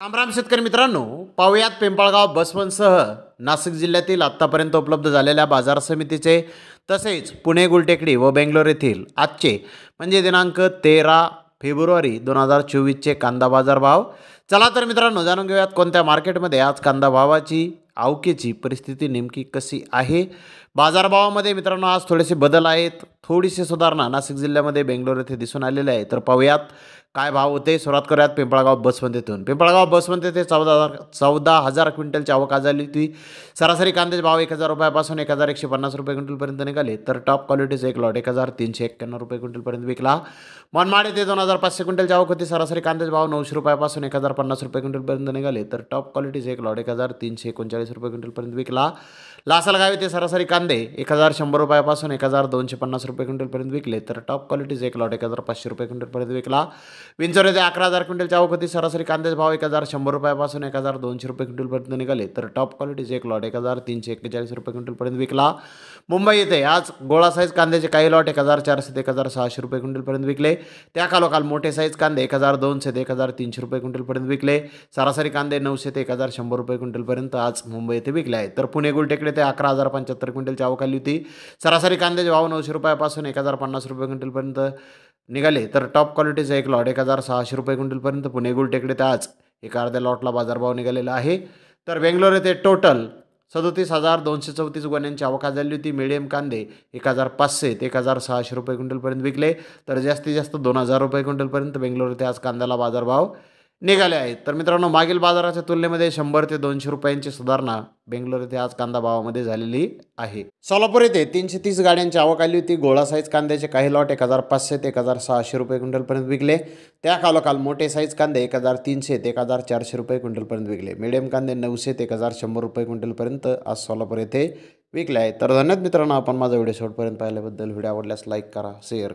रामराम शेतकरी मित्रांनो, पाहुयात पिंपळगाव बसवनसह नाशिक जिल्ह्यातील आत्तापर्यंत उपलब्ध झालेल्या बाजार समितीचे तसेच पुणे गुलटेकडी व बेंगलोर येथील आजचे म्हणजे दिनांक 13 फेब्रुवारी 2024चे कांदा बाजार भाव. चला तर मित्रांनो, जाणून घेऊयात कोणत्या मार्केटमध्ये आज कांदा भावाची आवकेची परिस्थिती नेमकी कशी आहे. बाजारभावामध्ये मित्रांनो आज थोडेसे बदल आहेत, थोडीशी सुधारणा नाशिक जिल्ह्यामध्ये बेंगलोर येथे दिसून आलेले आहे. तर पाहूयात काय भाव होते. सुरुवात करूयात पिंपळगाव बसवंत येथून. पिंपळगाव बसवंत येथे 14,000 क्विंटलची आवक आज झाली होती. सरासरी कांद्याचे भाव 1,000 रुपयापासून 1,150 रुपये क्विंटलपर्यंत निघाले. तर टॉप क्वालिटीचा एक लॉट 1,391 रुपये क्विंटलपर्यंत विकला. मनमाड येथे 2,500 क्विंटलची आवक होती. सरासरी कांद्याचे भाव 900 रुपयापासून 1,050 रुपये क्विंटलपर्यंत निघाले. तर टॉप क्वालिटीचा एक लॉट 1,339 रुपये क्विंटलपर्यंत विकला. लासलगाव येथे सरासरी कांदे 1,100 रुपयापासून 1,250 रुपये क्विंटलपर्यंत विकले. तर टॉप क्वालिटीचा एक लॉट 1,500 रुपये क्विंटलपर्यंत विकला. विंचोर येथे 11,000 क्विंटलची आवक होती. सरासरी कांद्याचे भाव 1,100 रुपयापासून 1,200 रुपये क्विंटलपर्यंत निघाले. तर टॉप क्वालिटीचे एक लॉट 1,341 रुपये क्विंटलपर्यंत विकला. मुंबई येथे आज गोळा साईज कांद्याचे काही लॉट 1,400 ते 1,600 रुपये क्विंटलपर्यंत विकले. त्या खालोखाल मोठे साईज कांदे 1,200 ते 1,300 रुपये क्विंटलपर्यंत विकले. सरासरी कांदे 900 ते 1,100 रुपये क्विंटलपर्यंत आज मुंबई येथे विकले आहेत. तर पुणे गुलटेकडे ते 11,075 क्विंटलची आवक आली होती. सरासरी कांद्याचे भाव 900 रुपयापासून 1,050 रुपये क्विंटलपर्यंत निघाले. तर टॉप क्वालिटीचा एक लॉट 1,600 रुपये क्विंटलपर्यंत पुणे गुलटेकडे ते आज एका अर्ध्या लॉटला बाजारभाव निघालेला आहे. तर बेंगलोर येथे टोटल 37,234 गोण्यांची आवक झाली होती. मिडियम कांदे 1,500 ते 1,600 रुपये क्विंटलपर्यंत विकले. तर जास्तीत जास्त 2,000 रुपये क्विंटलपर्यंत बेंगलोर येथे आज कांद्याला बाजारभाव निघाले आहेत. तर मित्रांनो, मागील बाजाराच्या तुलनेमध्ये 100 ते 200 रुपयांची सुधारणा बेंगलोर येथे आज कांदा भावामध्ये झालेली आहे. सोलापूर येथे 330 गाड्यांची आवक आली होती. गोळा साईज कांद्याचे काही लॉट 1,500 ते 1,600 रुपये क्विंटलपर्यंत विकले. त्या खालोखाल मोठे साईज कांदे 1,300 ते 1,400 रुपये क्विंटलपर्यंत विकले. मिडियम कांदे 900 ते 1,100 रुपये क्विंटलपर्यंत आज सोलापूर येथे विकले आहेत. तर धन्यवाद मित्रांनो, आपण माझा व्हिडिओ शेवटपर्यंत पाहिल्याबद्दल. व्हिडिओ आवडल्यास लाईक करा, शेअर